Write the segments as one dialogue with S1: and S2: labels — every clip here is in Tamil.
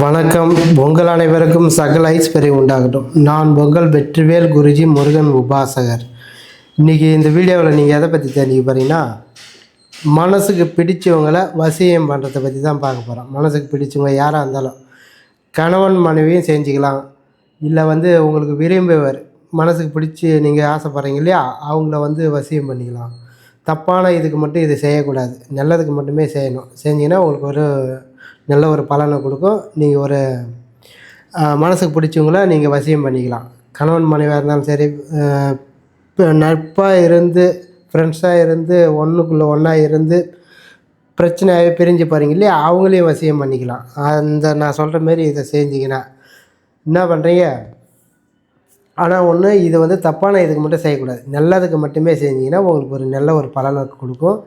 S1: வணக்கம். உங்கள் அனைவருக்கும் சகல ஐஸ்வர்ய உண்டாகட்டும். நான் உங்கள் வெற்றிவேல் குருஜி முருகன் உபாசகர். இன்றைக்கி இந்த வீடியோவில் நீங்கள் எதை பற்றி தெரிஞ்சுக்க போகிறீங்கன்னா, மனசுக்கு பிடிச்சவங்களை வசியம் பண்ணுறதை பற்றி தான் பார்க்க போகிறோம். மனசுக்கு பிடிச்சவங்க யாராக இருந்தாலும் கணவன் மனைவியும் செஞ்சுக்கலாம். இல்லை உங்களுக்கு விரும்பியவர் மனசுக்கு பிடிச்சி நீங்கள் ஆசைப்பட்றீங்க இல்லையா, அவங்கள வசியம் பண்ணிக்கலாம். தப்பான இதுக்கு மட்டும் இது செய்யக்கூடாது, நல்லதுக்கு மட்டுமே செய்யணும். செஞ்சிங்கன்னா உங்களுக்கு ஒரு நல்ல ஒரு பலனை கொடுக்கும். நீங்கள் ஒரு மனசுக்கு பிடிச்சவங்கள நீங்கள் வசியம் பண்ணிக்கலாம். கணவன் மனைவியாக இருந்தாலும் சரி, இப்போ நட்பாக இருந்து ஃப்ரெண்ட்ஸாக இருந்து ஒன்றுக்குள்ளே ஒன்றா இருந்து பிரச்சனையாகவே பிரிஞ்சு போகிறீங்க இல்லையா, அவங்களையும் வசியம் பண்ணிக்கலாம். நான் சொல்கிற மாரி இதை செஞ்சிங்கன்னா என்ன பண்ணுறீங்க, ஆனால் ஒன்று இதை தப்பான இதுக்கு மட்டும் செய்யக்கூடாது, நல்லதுக்கு மட்டுமே செஞ்சிங்கன்னா உங்களுக்கு ஒரு நல்ல ஒரு பலனை கொடுக்கும்.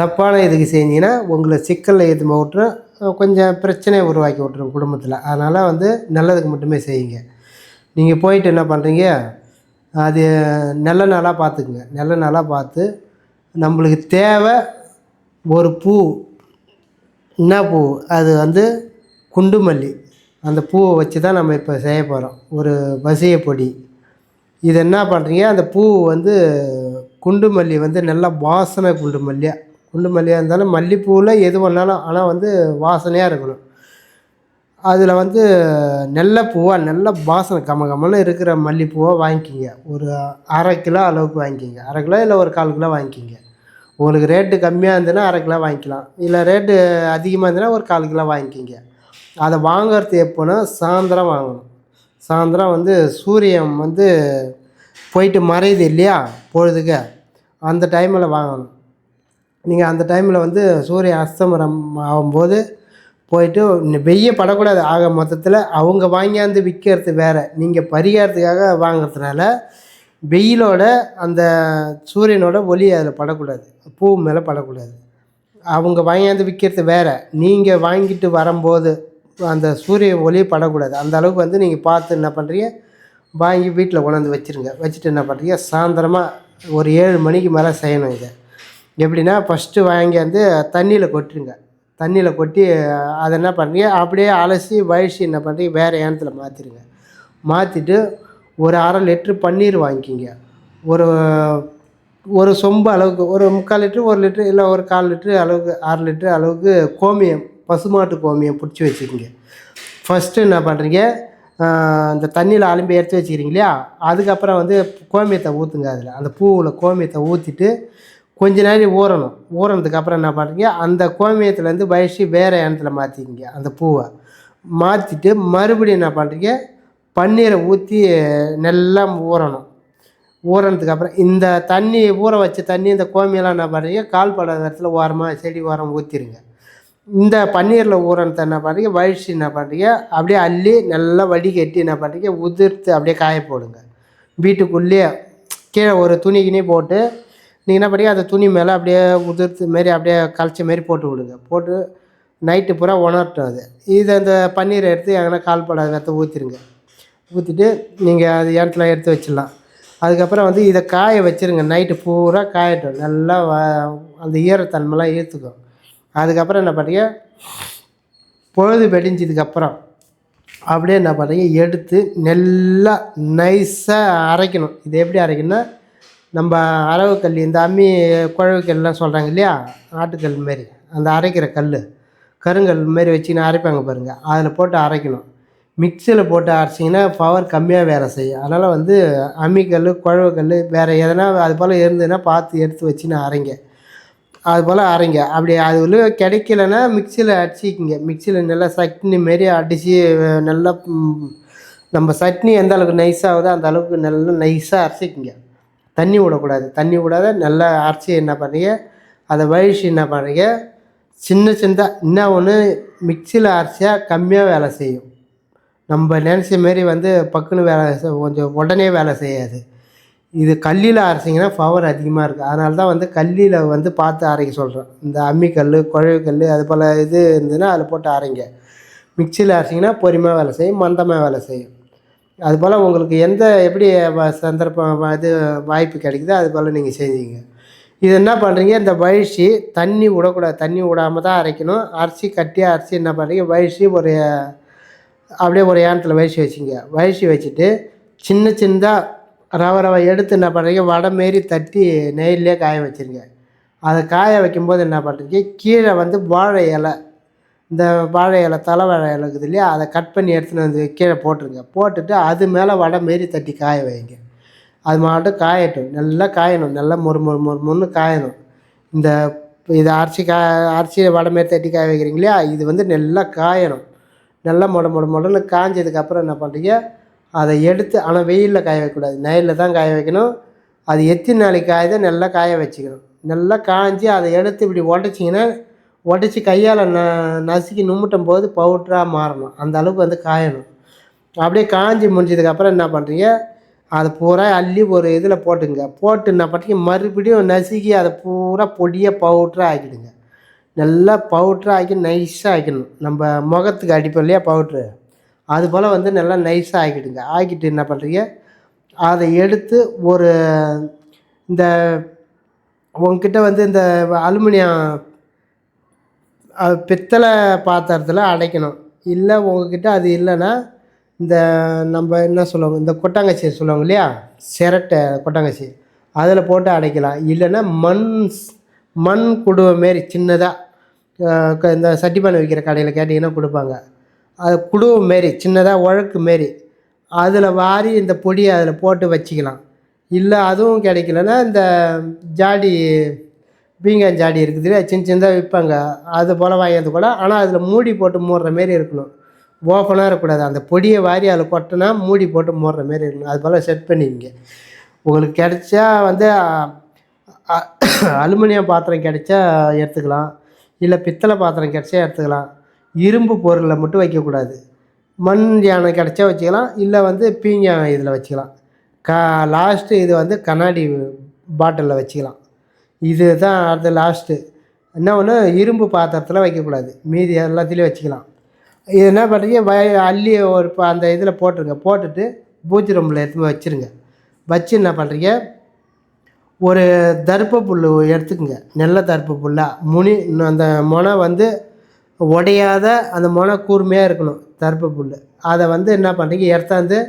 S1: தப்பான இதுக்கு செஞ்சிங்கன்னா உங்களை சிக்கலில் ஏற்று விட்டுரும், கொஞ்சம் பிரச்சனையை உருவாக்கி விட்ரும் குடும்பத்தில். அதனால் நல்லதுக்கு மட்டுமே செய்யுங்க. நீங்கள் போயிட்டு என்ன பண்ணுறீங்க, அது நல்ல நாளாக பார்த்துக்குங்க. நல்ல நாளாக பார்த்து நம்மளுக்கு தேவை ஒரு பூ. என்ன பூ அது குண்டுமல்லி. அந்த பூவை வச்சு தான் நம்ம இப்போ செய்ய போகிறோம் ஒரு வசிய பொடி. இது என்ன பண்ணுறீங்க, அந்த பூ குண்டுமல்லி நல்லா வாசனை குண்டுமல்லியாக இருந்தாலும் மல்லிப்பூவில் எது பண்ணாலும், ஆனால் வாசனையாக இருக்கணும். அதில் நல்ல பூவாக நல்ல வாசனை கமகமன்னு இருக்கிற மல்லிப்பூவை வாங்கிக்கிங்க. ஒரு அரை கிலோ அளவுக்கு வாங்கிக்கிங்க. அரை கிலோ இல்லை ஒரு 1/4 கிலோ வாங்கிக்கிங்க. உங்களுக்கு ரேட்டு கம்மியாக இருந்ததுன்னா அரை கிலோ வாங்கிக்கலாம், இல்லை ரேட்டு அதிகமாக இருந்ததுன்னா ஒரு 1/4 கிலோ வாங்கிக்கிங்க. அதை வாங்கிறது எப்போனா சாயந்தரம் வாங்கணும். சாயந்தரம் சூரியன் போயிட்டு மறையுது இல்லையா பொழுதுக்கு, அந்த டைமில் வாங்கணும். நீங்கள் அந்த டைமில் சூரிய அஸ்தமனம் ஆகும்போது போயிட்டு வெய்ய படக்கூடாது. ஆக மொத்தத்தில் அவங்க வாங்கியாந்து விற்கிறது வேறு, நீங்கள் பரிகாரத்துக்காக வாங்கிறதுனால வெயிலோட அந்த சூரியனோட ஒளி அதில் படக்கூடாது, பூ மேலே படக்கூடாது. அவங்க வாங்கியாந்து விற்கிறது வேறு, நீங்கள் வாங்கிட்டு வரும்போது அந்த சூரிய ஒளி படக்கூடாது. அந்த அளவுக்கு நீங்கள் பார்த்து என்ன பண்ணுறீங்க, வாங்கி வீட்டில் கொண்டாந்து வச்சுருங்க. வச்சுட்டு என்ன பண்ணுறீங்க, சாயந்தரமாக ஒரு 7 மணிக்கு மேலே செய்யணும். இதை எப்படின்னா, ஃபஸ்ட்டு வாங்கியாந்து தண்ணியில் கொட்டுருங்க. தண்ணியில் கொட்டி அதை என்ன பண்ணுறீங்க, அப்படியே அலசி வழித்து என்ன பண்ணுறீங்க, வேறு ஏனத்தில் மாற்றிடுங்க. மாற்றிட்டு ஒரு 1/2 லிட்ரு பன்னீர் வாங்கிக்கிங்க. ஒரு சொம்பு அளவுக்கு, ஒரு 3/4 லிட்ரு, 1 லிட்ரு, இல்லை ஒரு 1/4 லிட்ரு அளவுக்கு, 1/2 லிட்ரு அளவுக்கு கோமியம், பசுமாட்டு கோமியம் பிடிச்சி வச்சுக்கிங்க. ஃபஸ்ட்டு என்ன பண்ணுறீங்க, இந்த தண்ணியில் அலம்பி எடுத்து வச்சுக்கிறீங்க இல்லையா, அதுக்கப்புறம் கோமியத்தை ஊற்றுங்க. அதில் அந்த பூவில் கோமியத்தை ஊற்றிட்டு கொஞ்ச நேரம் ஊறணும். ஊறினதுக்கு அப்புறம் என்ன பண்ணுறீங்க, அந்த கோமியத்துலேருந்து வழித்து வேறு இடத்துல மாற்றிக்கிங்க. அந்த பூவை மாற்றிட்டு மறுபடியும் என்ன பண்ணுறீங்க, பன்னீரை ஊற்றி நல்லா ஊறணும். ஊறினதுக்கு அப்புறம் இந்த தண்ணி ஊற வச்ச தண்ணி, இந்த கோமியெல்லாம் என்ன பண்ணுறீங்க, கால் படாத இடத்துல ஓரமாக செடி ஓரம் ஊற்றிடுங்க. இந்த பன்னீரில் ஊறினதை என்ன பண்ணுறீங்க, வழித்து என்ன பண்ணுறீங்க, அப்படியே அள்ளி நல்லா வடிகட்டி என்ன பண்ணுறீங்க, உதிர்த்து அப்படியே காய போடுங்க. வீட்டுக்குள்ளேயே கீழே ஒரு துணி போட்டு நீங்கள் என்ன பண்ணீங்க, அந்த துணி மேலே அப்படியே உதிர்த்து மாரி அப்படியே கலைச்ச மாரி போட்டு விடுங்க. போட்டு நைட்டு பூரா உணரட்டும். அந்த பன்னீரை எடுத்து எங்கன்னா கால்படாத இடத்த ஊற்றிடுங்க. ஊற்றிட்டு நீங்கள் அது இடத்துல எடுத்து வச்சிடலாம். அதுக்கப்புறம் இதை காய வச்சுருங்க. நைட்டு பூரா காயட்டும், நல்லா அந்த ஈரத்தன்மைலாம் இழுத்துக்கும். அதுக்கப்புறம் என்ன பண்ணுறீங்க, பொழுது வெடிஞ்சதுக்கப்புறம் அப்படியே என்ன பண்ணுறீங்க, எடுத்து நல்லா நைஸாக அரைக்கணும். இது எப்படி அரைக்கணும்னா, நம்ம அரவு கல், இந்த அம்மி குழவு கல்லாம் சொல்கிறாங்க இல்லையா, ஆட்டுக்கல் மாரி, அந்த அரைக்கிற கல், கருங்கல் மாரி வச்சுன்னு அரைப்பாங்க பாருங்கள், அதில் போட்டு அரைக்கணும். மிக்சியில் போட்டு அரைச்சிங்கன்னா பவர் கம்மியாக வேலை செய்யும். அதனால் அம்மிக்கல், குழவு கல் வேறு எதனா அது போல் இருந்ததுன்னா பார்த்து எடுத்து வச்சுன்னு அரைங்க. அது போல் அரைங்க. அப்படி அது கிடைக்கலன்னா மிக்சியில் அடிச்சிக்கிங்க. மிக்சியில் நல்லா சட்னி மாரி அடித்து நல்லா, நம்ம சட்னி எந்த அளவுக்கு நைஸாகுதோ அந்த அளவுக்கு நல்லா நைஸாக அரைச்சிக்கிங்க. தண்ணி விடக்கூடாது, தண்ணி விடாத நல்லா அரைச்சி என்ன பண்ணுறீங்க, அதை வழித்து என்ன பண்ணுறீங்க, சின்னதாக என்ன ஒன்று, மிக்சியில் அரைச்சா கம்மியாக வேலை செய்யும். நம்ம நினச்ச மாரி பக்குன்னு வேலை கொஞ்சம் உடனே வேலை செய்யாது. இது கல்லில் அரைச்சிங்கன்னா பவர் அதிகமாக இருக்குது. அதனால தான் கல்லில் பார்த்து அரைக்க சொல்கிறேன். இந்த அம்மிக்கல், குழவு கல் அது போல் இது இருந்ததுன்னா அதில் போட்டு அரைங்க. மிக்சியில் அரைச்சிங்கன்னா பொறுமையாக வேலை செய்யும், மந்தமாக வேலை செய்யும். அதுபோல் உங்களுக்கு எப்படி சந்தர்ப்பம் வாய்ப்பு கிடைக்குதோ அது போல் நீங்கள் செஞ்சீங்க. இது என்ன பண்ணுறீங்க, இந்த வழிச்சி தண்ணி விடக்கூடாது, தண்ணி விடாமல் தான் அரைக்கணும். அரைச்சி கட்டியாக அரைச்சி என்ன பண்ணுறீங்க, வழிச்சி ஒரு அப்படியே ஒரு ஏனத்தில் வயசி வச்சுங்க. வயசி வச்சுட்டு சின்ன சின்னதாக ரவை எடுத்து என்ன பண்ணுறீங்க, வடை மாரி தட்டி நெய்யிலே காய வச்சுருங்க. அதை காய வைக்கும்போது என்ன பண்ணுறீங்க, கீழே வந்து வாழை இலை, இந்த வாழை இலை தலை வாழை இலை இருக்குது இல்லையா, அதை கட் பண்ணி எடுத்துன்னு வந்து கீழே போட்டுருங்க. போட்டுட்டு அது மேலே வடை மாரி தட்டி காய வைங்க. அது மாட்டும் காயட்டும், நல்லா காயணும், நல்லா மொறு மொறு மொறு மொறுன்னு காயணும். இந்த இதை அரிசியை வடை மாரி தட்டி காய வைக்கிறீங்க இல்லையா, இது வந்து நல்லா காயணும். நல்லா மொடன்னு காஞ்சதுக்கப்புறம் என்ன பண்ணுறீங்க, அதை எடுத்து, ஆனால் வெயிலில் காய வைக்கக்கூடாது, நெய்யில் தான் காய வைக்கணும். அது எத்தனை நாளைக்கு காயுதோ நல்லா காய வச்சுக்கணும். நல்லா காய்ஞ்சி அதை எடுத்து இப்படி உடச்சிங்கன்னா, உடச்சி கையால் நசுக்கி நும்முட்டும் போது பவுட்ராக மாறணும். அந்த அளவுக்கு வந்து காயணும். அப்படியே காஞ்சி முடிஞ்சதுக்கப்புறம் என்ன பண்ணுறீங்க, அதை பூரா அள்ளி ஒரு இதில் போட்டுங்க. போட்டு என்ன பண்ணுறீங்க, மறுபடியும் நசுக்கி அதை பூரா பொடியாக பவுட்ராக ஆக்கிடுங்க. நல்லா பவுட்ராக ஆக்கி நைஸாக ஆக்கிடணும். நம்ம முகத்துக்கு அடிப்போம் இல்லையா பவுட்ரு, அது போல் வந்து நல்லா நைஸாக ஆக்கிடுங்க. ஆக்கிட்டு என்ன பண்ணுறீங்க, அதை எடுத்து ஒரு இந்த உங்ககிட்ட வந்து இந்த அலுமினியம் பித்தளை பாத்திரத்தில் அடைக்கணும். இல்லை உங்ககிட்ட அது இல்லைன்னா இந்த நம்ம என்ன சொல்லுவாங்க, இந்த கொட்டாங்கச்சி சொல்லுவாங்க இல்லையா, சிரட்டை கொட்டாங்கச்சி, அதில் போட்டு அடைக்கலாம். இல்லைன்னா மண் குடுவை மாரி சின்னதாக இந்த சட்டிப்பானை விற்கிற கடையில் கேட்டிங்கன்னா கொடுப்பாங்க. அது குடுவை மாரி சின்னதாக உழக்கு மாரி, அதில் வாரி இந்த பொடியை அதில் போட்டு வச்சிக்கலாம். இல்லை அதுவும் கிடைக்கலன்னா இந்த ஜாடி, பீங்கான் ஜாடி இருக்குது, சின்ன சின்னதாக விற்பாங்க, அது போல் வாங்கியது கூட. ஆனால் அதில் மூடி போட்டு மூடுற மாரி இருக்கணும், ஓப்பனாக இருக்கக்கூடாது. அந்த பொடியை வாரி அதில் கொட்டினா மூடி போட்டு மூடுற மாரி இருக்கணும். அது போல் செட் பண்ணிங்க. உங்களுக்கு கிடைச்சா வந்து அலுமினியம் பாத்திரம் கிடைச்சா எடுத்துக்கலாம், இல்லை பித்தளை பாத்திரம் கிடைச்சா எடுத்துக்கலாம். இரும்பு பொருளில் மட்டும் வைக்கக்கூடாது. மண் யானை கிடைச்சா வச்சுக்கலாம், இல்லை வந்து பீங்கான் இதில் வச்சுக்கலாம். லாஸ்ட்டு இது வந்து கண்ணாடி பாட்டிலில் வச்சுக்கலாம். இது தான் அது லாஸ்ட்டு. என்ன ஒன்று, இரும்பு பாத்திரத்தில் வைக்கக்கூடாது, மீதி எல்லாத்துலேயும் வச்சுக்கலாம். இது என்ன பண்ணுறீங்க, அள்ளி ஒரு அந்த இதில் போட்டுருங்க. போட்டுட்டு பூச்சி ரூமில் எடுத்து வச்சுருங்க. வச்சு என்ன பண்ணுறீங்க, ஒரு தர்ப்ப புல் எடுத்துக்கோங்க, நல்ல தர்ப்ப புல்லாக அந்த மொனை வந்து உடையாத அந்த மொனை கூர்மையாக இருக்கணும் தர்ப்ப புல். அதை வந்து என்ன பண்ணுறீங்க, எடுத்தாந்து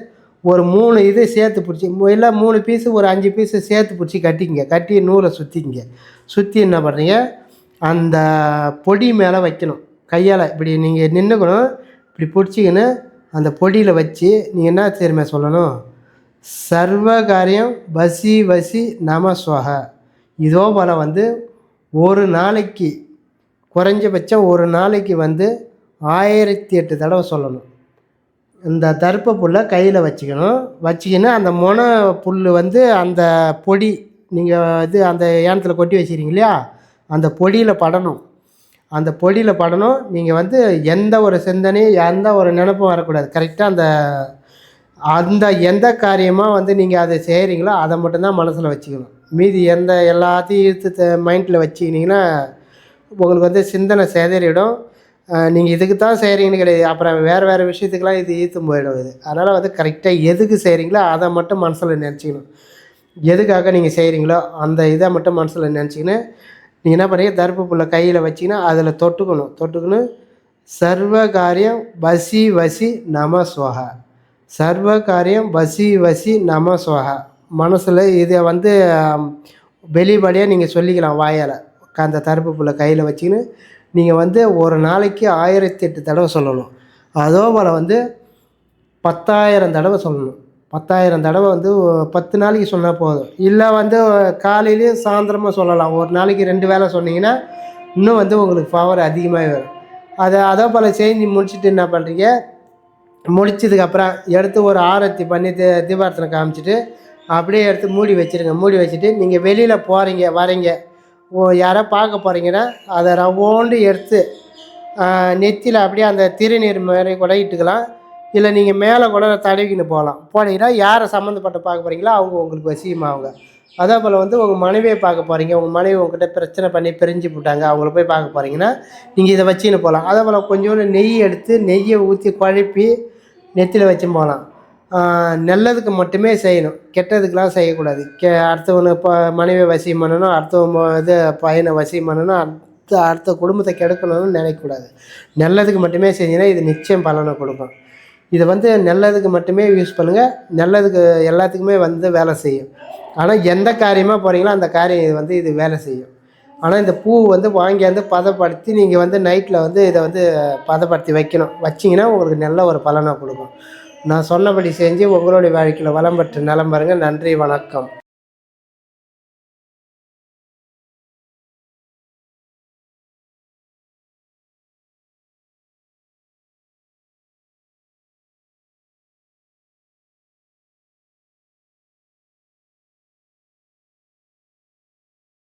S1: ஒரு 3 இது சேர்த்து பிடிச்சி, இல்லை 3 பீஸு ஒரு 5 பீஸு சேர்த்து பிடிச்சி கட்டிங்க. கட்டி நூலை சுற்றிக்கிங்க. சுற்றி என்ன பண்ணுறீங்க, அந்த பொடி மேலே வைக்கணும். கையால் இப்படி நீங்கள் நின்றுக்கணும், இப்படி பிடிச்சிக்கின்னு அந்த பொடியில் வச்சு நீங்கள் என்ன தெரியுமா சொல்லணும், சர்வ காரியம் வசி வசி நம ஸ்வஹ. இதோ போல் வந்து ஒரு நாளைக்கு, குறைஞ்சபட்சம் ஒரு நாளைக்கு வந்து 1008 தடவை சொல்லணும். இந்த தர்ப்ப புல்லை கையில் வச்சுக்கின்னு அந்த மொனை புல் வந்து அந்த பொடி நீங்கள் இது அந்த ஏனத்தில் கொட்டி வச்சுக்கிறீங்க இல்லையா, அந்த பொடியில் படணும். அந்த பொடியில் படணும். நீங்கள் வந்து எந்த ஒரு சிந்தனையும் எந்த ஒரு நினப்பும் வரக்கூடாது. கரெக்டாக அந்த எந்த காரியமாக வந்து நீங்கள் அதை செய்கிறீங்களோ அதை மட்டும்தான் மனசில் வச்சுக்கணும். மீதி எல்லாத்தையும் இழுத்து மைண்டில் வச்சுக்கினீங்கன்னா உங்களுக்கு வந்து சிந்தனை சேதறிடும். நீங்கள் இதுக்கு தான் செய்கிறீங்கன்னு கிடையாது, அப்புறம் வேறு விஷயத்துக்கெலாம் இது ஈர்த்தும் போயிடும் இது. அதனால் வந்து கரெக்டாக எதுக்கு செய்கிறீங்களோ அதை மட்டும் மனசில் நினச்சிக்கணும். எதுக்காக நீங்கள் செய்கிறீங்களோ அந்த இதை மட்டும் மனசில் நினச்சிக்கின்னு நீங்கள் என்ன பண்ணுறீங்க, தர்ப்ப புல்லை கையில் வச்சிங்கன்னா அதில் தொட்டுக்கணும். சர்வ காரியம் வசி வசி நம ஸ்வஹ. சர்வ காரியம் வசி வசி நம ஸ்வஹ. மனசில் இதை வந்து வெளிப்படையாக நீங்கள் சொல்லிக்கலாம் வாயால். அந்த தர்ப்ப புல்லை கையில் வச்சிக்கின்னு நீங்கள் வந்து ஒரு நாளைக்கு 1008 தடவை சொல்லணும். அதோ போல் வந்து 10,000 தடவை சொல்லணும். 10,000 தடவை வந்து 10 நாளைக்கு சொன்னால் போதும். இல்லை வந்து காலையிலையும் சாயந்தரமாக சொல்லலாம். ஒரு நாளைக்கு 2 வேளை சொன்னீங்கன்னா இன்னும் வந்து உங்களுக்கு பவர் அதிகமாக வரும். அதே போல் செஞ்சு முடிச்சுட்டு என்ன பண்ணுறீங்க, முடிச்சதுக்கப்புறம் எடுத்து ஒரு ஆரத்தி பண்ணி தீபாரத்தனை காமிச்சிட்டு அப்படியே எடுத்து மூடி வச்சுருங்க. மூடி வச்சுட்டு நீங்கள் வெளியில் வரீங்க, யாரோ பார்க்க போகிறீங்கன்னா அதை ரவோண்டு எடுத்து நெத்தியில் அப்படியே அந்த திருநீர் மாதிரி கூட இட்டுக்கலாம். இல்லை நீங்கள் மேலே கூட தடவிக்கின்னு போனீங்கன்னா யாரை சம்மந்தப்பட்ட பார்க்க போகிறீங்களோ அவங்க உங்களுக்கு வசியமாகுங்க. அதே போல் வந்து உங்கள் மனைவியை பார்க்க போகிறீங்க, உங்கள் மனைவி உங்கள்கிட்ட பிரச்சனை பண்ணி பிரிஞ்சு போட்டாங்க, அவங்கள போய் பார்க்க போகிறீங்கன்னா நீங்கள் இதை வச்சுன்னு போகலாம். அதே போல் கொஞ்சோண்டு நெய் எடுத்து நெய்யை ஊற்றி குழப்பி நெத்தியில் வச்சு போகலாம். நல்லதுக்கு மட்டுமே செய்யணும், கெட்டதுக்கெலாம் செய்யக்கூடாது. அடுத்தவனை மனைவியை வசியம் பண்ணணும், அடுத்தவங்க இது பையனை வசியம் பண்ணணும், அடுத்த குடும்பத்தை கெடுக்கணும்னு நினைக்கக்கூடாது. நல்லதுக்கு மட்டுமே செஞ்சிங்கன்னா இது நிச்சயம் பலனை கொடுக்கும். இதை வந்து நல்லதுக்கு மட்டுமே யூஸ் பண்ணுங்கள். நல்லதுக்கு எல்லாத்துக்குமே வந்து வேலை செய்யும். ஆனால் எந்த காரியமாக போகிறீங்களோ அந்த காரியம் வந்து இது வேலை செய்யும். ஆனால் இந்த பூ வந்து வாங்கியாந்து பதப்படுத்தி நீங்கள் வந்து நைட்டில் வந்து இதை வந்து பதப்படுத்தி வைக்கணும். வச்சிங்கன்னா உங்களுக்கு நல்ல ஒரு பலனை கொடுக்கும். நான் சொன்னபடி செஞ்சு உங்களுடைய வாழ்க்கையில் வளம் பெற்று நலம் பாருங்கள். நன்றி, வணக்கம்.